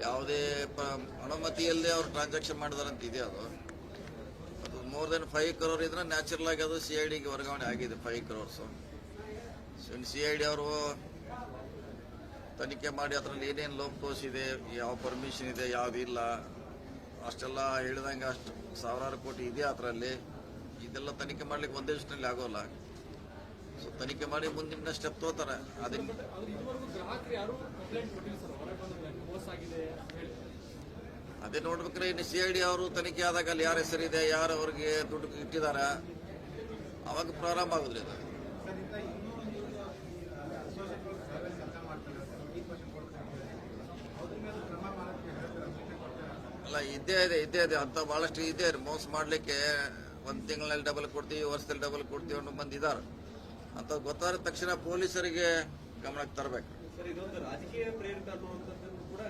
ಯಾವುದೇ ಅನುಮತಿ ಇಲ್ಲದೆ ಅವ್ರು ಟ್ರಾನ್ಸಾಕ್ಷನ್ ಮಾಡಿದಾರಂತ ಇದೆ ಅದು ಮೋರ್ ದೆನ್ 5 crore ಇದ್ರೆ ನ್ಯಾಚುರಲ್ ಆಗಿ ಅದು CIDಗೆ ವರ್ಗಾವಣೆ ಆಗಿದೆ 5 crores. CID ಅವರು ತನಿಖೆ ಮಾಡಿ ಅದರಲ್ಲಿ ಏನೇನು ಲೋಪದೋಷ ಇದೆ, ಯಾವ ಪರ್ಮಿಷನ್ ಇದೆ, ಯಾವುದಿಲ್ಲ, ಅಷ್ಟೆಲ್ಲ ಹೇಳಿದಂಗೆ ಅಷ್ಟು ಸಾವಿರಾರು ಕೋಟಿ ಇದೆ ಅದರಲ್ಲಿ. ಇದೆಲ್ಲ ತನಿಖೆ ಮಾಡ್ಲಿಕ್ಕೆ ಒಂದೇ ದಿವಸದಲ್ಲಿ ಆಗೋಲ್ಲ. ಸೊ ತನಿಖೆ ಮಾಡಿ ಮುಂದಿನ ಸ್ಟೆಪ್ ತಗೋತಾರೆ. ಅದೇ ನೋಡ್ಬೇಕ್ರೆ ಇನ್ನು CID ಅವರು ತನಿಖೆ ಆದಾಗ ಅಲ್ಲಿ ಯಾರ ಹೆಸರಿದೆ, ಯಾರು ಅವ್ರಿಗೆ ದುಡ್ಡು ಇಟ್ಟಿದ್ದಾರೆ, ಅವಾಗ ಪ್ರಾರಂಭ ಆಗುದ್ರಿ ಅದು. ಅಲ್ಲ ಇದ್ದೇ ಇದೆ ಅಂತ ಬಹಳಷ್ಟು ಇದೆ. ಮೋಸ ಮಾಡ್ಲಿಕ್ಕೆ ಒಂದ್ ತಿಂಗಳಲ್ಲಿ ಡಬಲ್ ಕೊಡ್ತೀವಿ, ವರ್ಷದಲ್ಲಿ ಡಬಲ್ ಕೊಡ್ತೀವಿ ಅನ್ನೋ ಮಂದಿ ಇದಾರೆ. ಅಂತ ಗೊತ್ತಾದ ತಕ್ಷಣ ಪೊಲೀಸರಿಗೆ ಗಮನಕ್ಕೆ ತರಬೇಕು. ಸರ್, ಇದೊಂದು ರಾಜಕೀಯ ಪ್ರೇರಿತ ಅನ್ನುವಂಥದ್ದನ್ನು ಕೂಡ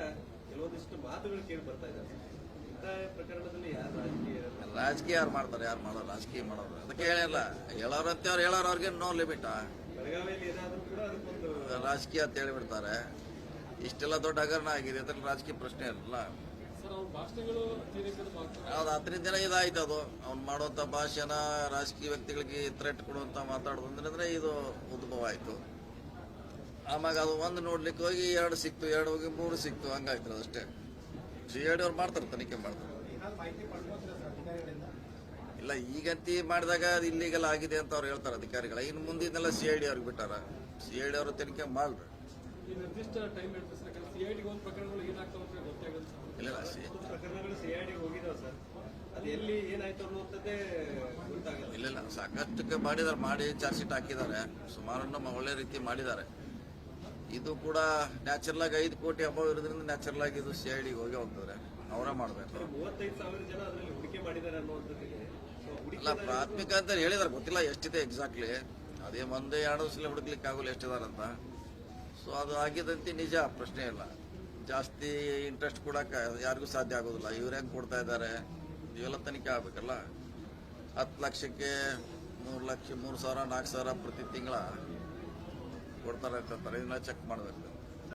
ಕೆಲವೊಂದಿಷ್ಟು ಮಾತುಗಳು ಕೇಳಿ ಬರ್ತಾ ಇದ್ದಾರೆ. ಇಂಥ ಪ್ರಕರಣದಲ್ಲಿ ರಾಜಕೀಯ ಯಾರು ಮಾಡ್ತಾರೆ, ಯಾರು ಮಾಡೋರು, ರಾಜಕೀಯ ಮಾಡೋರು. ಅದಕ್ಕೆ ಹೇಳಿಲ್ಲ, ಹೇಳೋರಂತೆ ಅವ್ರು ಹೇಳೋರು, ಅವ್ರಿಗೆ ನೋ ಲಿಮಿಟ್. ಬೆಳಗಾವಿಯಲ್ಲಿ ಏನಾದರೂ ಕೂಡ ಅದಕ್ಕೊಂದು ರಾಜಕೀಯ ಅಂತ ಹೇಳಿಬಿಡ್ತಾರೆ. ಇಷ್ಟೆಲ್ಲ ದೊಡ್ಡ ಹಗರಣ ಆಗಿದೆ, ಅದ್ರಲ್ಲಿ ರಾಜಕೀಯ ಪ್ರಶ್ನೆ ಇರಲ್ಲ. ಹೌದು, 10 ದಿನ ಇದಾಯ್ತು. ಅದು ಅವ್ನು ಮಾಡುವಂತ ಭಾಷಣ ರಾಜಕೀಯ ವ್ಯಕ್ತಿಗಳಿಗೆ ಥ್ರೆಟ್ ಕೊಡುವಂತ ಮಾತಾಡೋದಂದ್ರೆ ಇದು ಉದ್ಭವ ಆಯ್ತು. ಆವಾಗ ಅದು ಒಂದು ನೋಡ್ಲಿಕ್ಕೆ ಹೋಗಿ 2 ಸಿಕ್ತು, 2 ಹೋಗಿ 3 ಸಿಕ್ತು, ಹಂಗಾಯ್ತು ಅದಷ್ಟೇ. CID ಅವ್ರು ಮಾಡ್ತಾರೆ, ತನಿಖೆ ಮಾಡ್ತಾರೆ. ಇಲ್ಲ ಈಗಂತಿ ಮಾಡಿದಾಗ ಅದು ಇಲ್ಲಿಗೆಲ್ಲ ಆಗಿದೆ ಅಂತ ಅವ್ರು ಹೇಳ್ತಾರೆ ಅಧಿಕಾರಿಗಳ. ಇನ್ನು ಮುಂದಿನೆಲ್ಲ CID ಅವ್ರಿಗೆ ಬಿಟ್ಟಾರ. CID ಅವರು ತನಿಖೆ ಮಾಡ್ರಿ. ಇಲ್ಲ ಇಲ್ಲ ಸಾಕಷ್ಟು ಮಾಡಿದಾರೆ, ಮಾಡಿ ಚಾರ್ಜ್ ಶೀಟ್ ಹಾಕಿದ್ದಾರೆ. ಸುಮಾರನ್ನು ಒಳ್ಳೆ ರೀತಿ ಮಾಡಿದ್ದಾರೆ. ಇದು ಕೂಡ ನ್ಯಾಚುರಲ್ ಆಗಿ 5 ಕೋಟಿ ಅಬೌವ್ ಇರೋದ್ರಿಂದ ನ್ಯಾಚುರಲ್ ಆಗಿ ಇದು CIDಗೆ ಹೋಗಿ ಹೋಗ್ತಾರೆ. ಅವರೇ ಮಾಡ್ಬೇಕು. 35,000 ಜನ ಅದರಲ್ಲಿ ಹೂಡಿಕೆ ಮಾಡಿದ್ದಾರೆ ಅನ್ನುವಂಥದ್ದಿದೆ. ಇಲ್ಲ ಪ್ರಾಥಮಿಕ ಅಂತ ಹೇಳಿದಾರೆ, ಗೊತ್ತಿಲ್ಲ ಎಷ್ಟಿದೆ ಎಕ್ಸಾಕ್ಟ್ಲಿ. ಅದೇ ಒಂದೇ 2 ಸಲ ಹುಡುಕ್ಲಿಕ್ಕೆ ಆಗೋಲ್ಲ ಎಷ್ಟಿದಾರಂತ. ಸೊ ಅದು ಆಗಿದಂತೆ ನಿಜ, ಪ್ರಶ್ನೆ ಇಲ್ಲ. ಜಾಸ್ತಿ ಇಂಟ್ರೆಸ್ಟ್ ಕೊಡಕ ಯಾರಿಗೂ ಸಾಧ್ಯ ಆಗೋದಿಲ್ಲ. ಇವ್ರು ಹೆಂಗ್ ಕೊಡ್ತಾ ಇದ್ದಾರೆ, ಇವೆಲ್ಲ ತನಿಖೆ ಆಗ್ಬೇಕಲ್ಲ. 10 ಲಕ್ಷಕ್ಕೆ 3 ಲಕ್ಷ, 3,000, 4,000 ಪ್ರತಿ ತಿಂಗಳ ಕೊಡ್ತಾರೆ ಅಂತ ಇದನ್ನ ಚೆಕ್ ಮಾಡಬೇಕು.